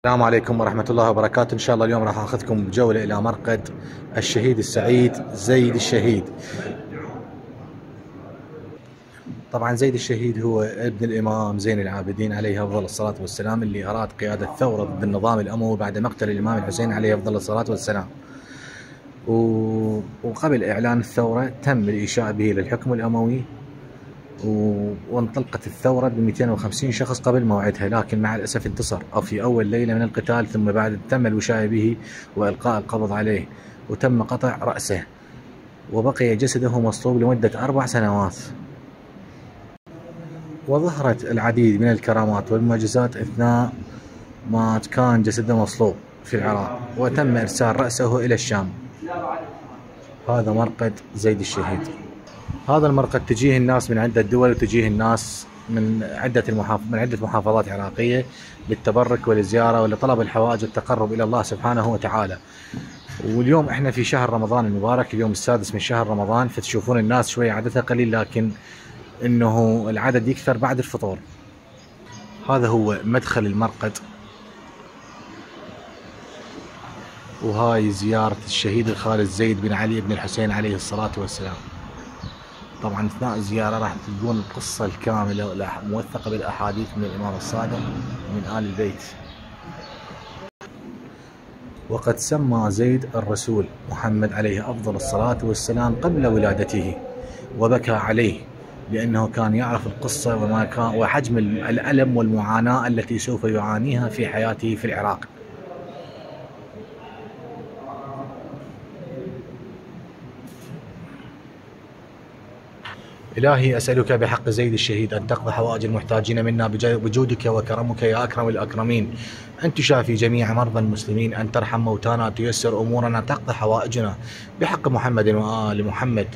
السلام عليكم ورحمة الله وبركاته. إن شاء الله اليوم راح أخذكم بجولة إلى مرقد الشهيد السعيد زيد الشهيد. طبعا زيد الشهيد هو ابن الإمام زين العابدين عليه أفضل الصلاة والسلام، اللي أراد قيادة ثورة ضد النظام الأموي بعد مقتل الإمام الحسين عليه أفضل الصلاة والسلام. وقبل إعلان الثورة تم الإيشاء به للحكم الأموي، وانطلقت الثورة ب 250 شخص قبل موعدها، لكن مع الأسف انتصر أو في أول ليلة من القتال، ثم بعد تم الوشاية به وإلقاء القبض عليه، وتم قطع رأسه، وبقي جسده مصلوب لمدة 4 سنوات. وظهرت العديد من الكرامات والمعجزات أثناء ما كان جسده مصلوب في العراق، وتم إرسال رأسه إلى الشام. هذا مرقد زيد الشهيد. هذا المرقد تجيه الناس من عدة دول، وتجيه الناس من عدة محافظات عراقية للتبرك وللزيارة ولطلب الحوائج والتقرب إلى الله سبحانه وتعالى. واليوم احنا في شهر رمضان المبارك، اليوم السادس من شهر رمضان، فتشوفون الناس شوية عددها قليل، لكن انه العدد يكثر بعد الفطور. هذا هو مدخل المرقد، وهاي زيارة الشهيد الخالد زيد بن علي بن الحسين عليه الصلاة والسلام. طبعا اثناء الزيارة راح تلقون القصة الكاملة موثقة بالاحاديث من الامام الصادق ومن آل البيت. وقد سمى زيد الرسول محمد عليه افضل الصلاة والسلام قبل ولادته، وبكى عليه لانه كان يعرف القصة وحجم الالم والمعاناة التي سوف يعانيها في حياته في العراق. إلهي أسألك بحق زيد الشهيد أن تقضي حوائج المحتاجين منا بجودك وكرمك يا أكرم الأكرمين، أن تشافي جميع مرضى المسلمين، أن ترحم موتانا، تيسر أمورنا، تقضي حوائجنا بحق محمد وآل محمد.